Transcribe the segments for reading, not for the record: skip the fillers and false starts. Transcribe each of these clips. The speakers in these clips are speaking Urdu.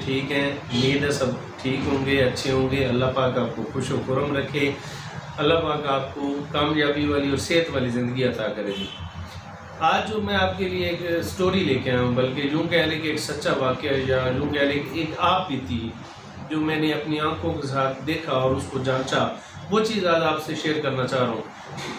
ٹھیک ہیں، امید ہے سب ٹھیک ہوں گے، اچھے ہوں گے۔ اللہ پاک آپ کو خوش و خرم رکھے، اللہ پاک آپ کو کامیابی والی اور صحت والی زندگی عطا کرے گی۔ آج جو میں آپ کے لیے ایک سٹوری لے کے آیا ہوں، بلکہ یوں کہہ لیں کہ ایک سچا واقعہ، یا یوں کہہ لیں کہ ایک آپ بھی تھی جو میں نے اپنی آنکھوں کے ساتھ دیکھا اور اس کو جانچا، وہ چیز آج آپ سے شیئر کرنا چاہ رہا ہوں۔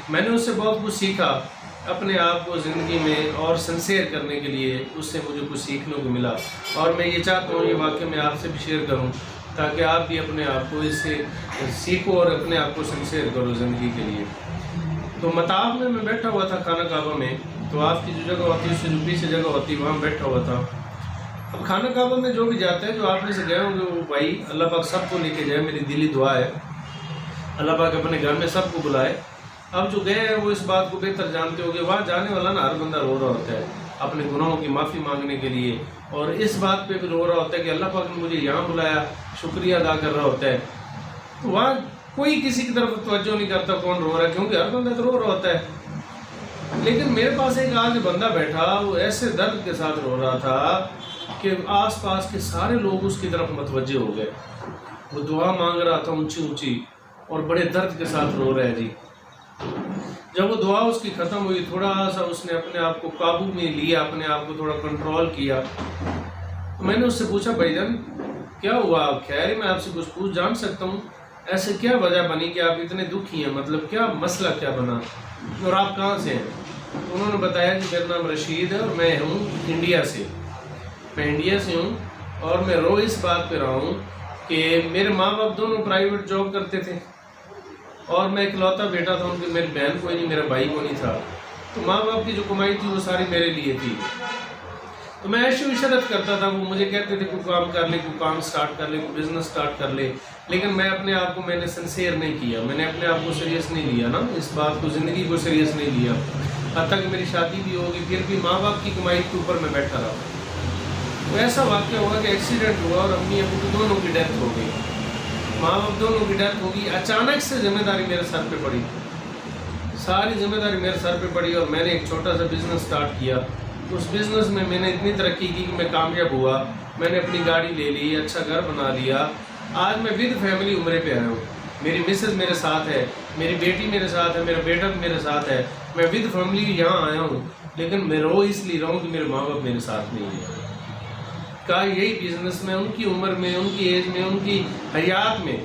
میں نے اس سے بہت کچھ سیکھا اپنے آپ کو زندگی میں اور سنسیئر کرنے کے لیے، اس سے مجھے کچھ سیکھنے کو ملا، اور میں یہ چاہتا ہوں یہ واقعہ میں آپ سے بھی شیئر کروں تاکہ آپ بھی اپنے آپ کو اس سے سیکھو اور اپنے آپ کو سنسیئر کرو زندگی کے لیے۔ تو مطاف میں بیٹھا ہوا تھا خانہ کعبہ میں، تو آپ کی جو جگہ ہوتی ہے اس سے جو پیچھے جگہ ہوتی ہے وہاں بیٹھا ہوا تھا۔ اب خانہ کعبہ میں جو بھی جاتا ہے، جو آپ میں سے گئے ہوں گے وہ بھائی اللہ پاک سب کو لے کے جائے، میری دلی دعا ہے اللہ پاک اپنے گھر میں سب کو بلائے۔ اب جو گئے ہیں وہ اس بات کو بہتر جانتے ہو کہ وہاں جانے والا نا ہر بندہ رو رہا ہوتا ہے اپنے گناہوں کی معافی مانگنے کے لیے، اور اس بات پہ بھی رو رہا ہوتا ہے کہ اللہ پاک نے مجھے یہاں بلایا، شکریہ ادا کر رہا ہوتا ہے۔ تو وہاں کوئی کسی کی طرف توجہ نہیں کرتا کون رو رہا ہے، کیونکہ ہر بندہ تو رو رہا ہوتا ہے۔ لیکن میرے پاس ایک آج بندہ بیٹھا، وہ ایسے درد کے ساتھ رو رہا تھا کہ آس پاس کے سارے لوگ اس کی طرف متوجہ ہو گئے۔ وہ دعا مانگ رہا تھا اونچی اونچی اور بڑے درد کے ساتھ رو رہا ہے جی۔ جب وہ دعا اس کی ختم ہوئی، تھوڑا سا اس نے اپنے آپ کو قابو میں لیا، اپنے آپ کو تھوڑا کنٹرول کیا، تو میں نے اس سے پوچھا بھائی جان کیا ہوا، آپ خیر ہے، میں آپ سے کچھ پوچھ جان سکتا ہوں، ایسے کیا وجہ بنی کہ آپ اتنے دکھی ہیں، مطلب کیا مسئلہ کیا بنا اور آپ کہاں سے ہیں؟ انہوں نے بتایا کہ میرا نام رشید ہے اور میں ہوں انڈیا سے، ہوں، اور میں رو اس بات پہ رہا ہوں کہ میرے ماں باپ دونوں پرائیویٹ جاب کرتے تھے اور میں اکلوتا بیٹا تھا ان کے، میری بہن کوئی نہیں، میرا بھائی کوئی نہیں تھا، تو ماں باپ کی جو کمائی تھی وہ ساری میرے لیے تھی۔ تو میں عیش و عشرت کرتا تھا، وہ مجھے کہتے تھے کوئی کام کر لے، کوئی کام سٹارٹ کر لے، کوئی بزنس سٹارٹ کر لے، لیکن میں اپنے آپ کو میں نے سنسیئر نہیں کیا، میں نے اپنے آپ کو سیریس نہیں لیا نا، اس بات کو زندگی کو سیریس نہیں لیا، حتیٰ کہ میری شادی بھی ہوگی پھر بھی ماں باپ کی کمائی کے اوپر میں بیٹھا رہا۔ تو ایسا واقعہ ہوا کہ ایکسیڈنٹ ہوا اور امی ابو دونوں کی ڈیتھ ہو گئی، ماں باپ دونوں کی ڈیتھ ہوگی۔ اچانک سے ذمہ داری میرے سر پہ پڑی، ساری ذمہ داری میرے سر پہ پڑی، اور میں نے ایک چھوٹا سا بزنس سٹارٹ کیا۔ اس بزنس میں میں نے اتنی ترقی کی کہ میں کامیاب ہوا، میں نے اپنی گاڑی لے لی، اچھا گھر بنا لیا، آج میں ود فیملی عمرے پہ آیا ہوں، میری مسز میرے ساتھ ہے، میری بیٹی میرے ساتھ ہے، میرا بیٹا بھی میرے ساتھ ہے، میں ود فیملی یہاں آیا ہوں، لیکن میں رو اس لیے رہا ہوں کہ میرے ماں باپ میرے ساتھ نہیں ہیں۔ کہا یہی بزنس میں، ان کی عمر میں، ان کی ایج میں، ان کی حیات میں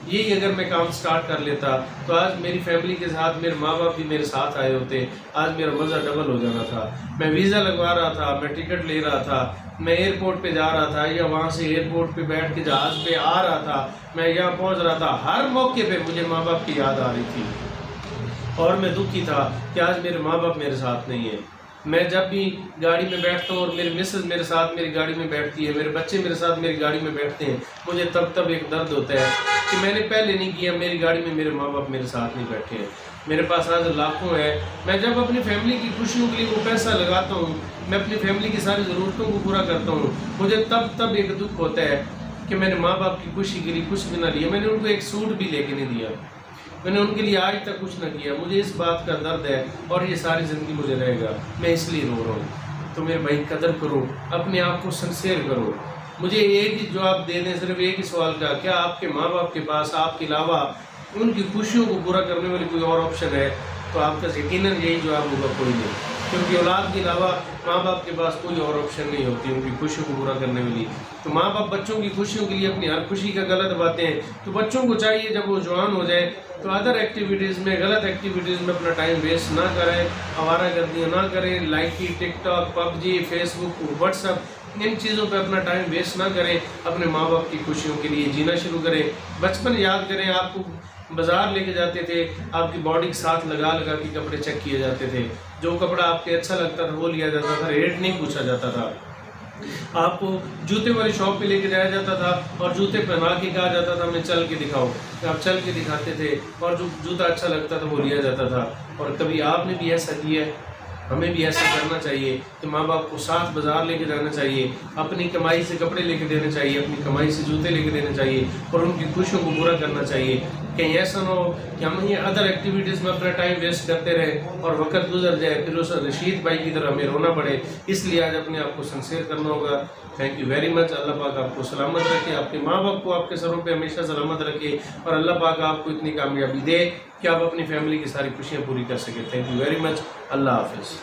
یہی اگر میں کام سٹارٹ کر لیتا تو آج میری فیملی کے ساتھ میرے ماں باپ بھی میرے ساتھ آئے ہوتے، آج میرا مزہ ڈبل ہو جانا تھا۔ میں ویزا لگوا رہا تھا، میں ٹکٹ لے رہا تھا، میں ایئرپورٹ پہ جا رہا تھا، یا وہاں سے ایئرپورٹ پہ بیٹھ کے جہاز پہ آ رہا تھا، میں یہاں پہنچ رہا تھا، ہر موقع پہ مجھے ماں باپ کی یاد آ رہی تھی، اور میں دکھی تھا کہ آج میرے ماں باپ میرے ساتھ نہیں ہیں۔ میں جب بھی گاڑی میں بیٹھتا ہوں اور میری مسز میرے ساتھ میری گاڑی میں بیٹھتی ہے، میرے بچے میرے ساتھ میری گاڑی میں بیٹھتے ہیں، مجھے تب ایک درد ہوتا ہے کہ میں نے پہلے نہیں کیا، میری گاڑی میں میرے ماں باپ میرے ساتھ نہیں بیٹھے ہیں۔ میرے پاس آج لاکھوں ہے، میں جب اپنی فیملی کی خوشیوں کے لیے وہ پیسہ لگاتا ہوں، میں اپنی فیملی کی ساری ضرورتوں کو پورا کرتا ہوں، مجھے تب ایک دکھ ہوتا ہے کہ میں نے ماں باپ کی خوشی کے لیے کچھ بھی نہ لیا، میں نے ان کو ایک سوٹ بھی لے کے نہیں دیا، میں نے ان کے لیے آج تک کچھ نہ کیا، مجھے اس بات کا درد ہے اور یہ ساری زندگی مجھے رہے گا، میں اس لیے رو رہا ہوں۔ تو میرے بھائی قدر کرو، اپنے آپ کو سنسیئر کرو۔ مجھے ایک ہی جواب دے دیں، صرف ایک ہی سوال کا، کیا آپ کے ماں باپ کے پاس آپ کے علاوہ ان کی خوشیوں کو پورا کرنے والی کوئی اور آپشن ہے؟ تو آپ کا یقیناً یہی جواب ہوگا کوئی نہیں، کیونکہ اولاد کے علاوہ ماں باپ کے پاس کوئی اور آپشن نہیں ہوتی ان کی خوشیوں کو پورا کرنے والی۔ تو ماں باپ بچوں کی خوشیوں کے لیے اپنی ہر خوشی کا غلط دباتے ہیں، تو بچوں کو چاہیے جب وہ جوان ہو جائے تو ادر ایکٹیویٹیز میں، غلط ایکٹیویٹیز میں اپنا ٹائم ویسٹ نہ کریں، آوارہ گردیاں نہ کریں، لائکی، ٹک ٹاک، پب جی، فیس بک، واٹس ایپ، ان چیزوں پہ اپنا ٹائم ویسٹ نہ کریں، اپنے ماں باپ کی خوشیوں کے لیے جینا شروع کریں۔ بچپن یاد کریں، آپ کو بازار لے کے جاتے تھے، آپ کی باڈی کے ساتھ لگا کے کپڑے چیک کیے جاتے تھے، جو کپڑا آپ کے اچھا لگتا تھا وہ لیا جاتا تھا، ریٹ نہیں پوچھا جاتا تھا۔ آپ کو جوتے والی شاپ پہ لے کے جایا جاتا تھا اور جوتے پہنا کے کہا جاتا تھا ہمیں چل کے دکھاؤ، آپ چل کے دکھاتے تھے اور جو جوتا اچھا لگتا تھا وہ لیا جاتا تھا۔ اور کبھی آپ نے بھی ایسا کیا ہے؟ ہمیں بھی ایسا کرنا چاہیے کہ ماں باپ کو ساتھ بازار لے کے جانا چاہیے، اپنی کمائی سے کپڑے لے کے دینے چاہیے، اپنی کمائی سے جوتے لے کے دینے چاہیے اور ان کی خوشیوں کو پورا کرنا چاہیے۔ کہیں ایسا نہ ہو کہ ہم یہ ادر ایکٹیویٹیز میں اپنا ٹائم ویسٹ کرتے رہیں اور وقت گزر جائے، پھر اس رشید بھائی کی طرح ہمیں رونا پڑے. اس لیے آج اپنے آپ کو سنسیئر کرنا ہوگا. Thank you very much. Allah پاک آپ کو سلامت رکھے، آپ کے ماں باپ کو آپ کے سروں پہ ہمیشہ سلامت رکھے، اور اللہ پاک آپ کو اتنی کامیابی دے کہ آپ اپنی فیملی کی ساری خوشیاں پوری کر سکیں. Thank you very much. Allah حافظ.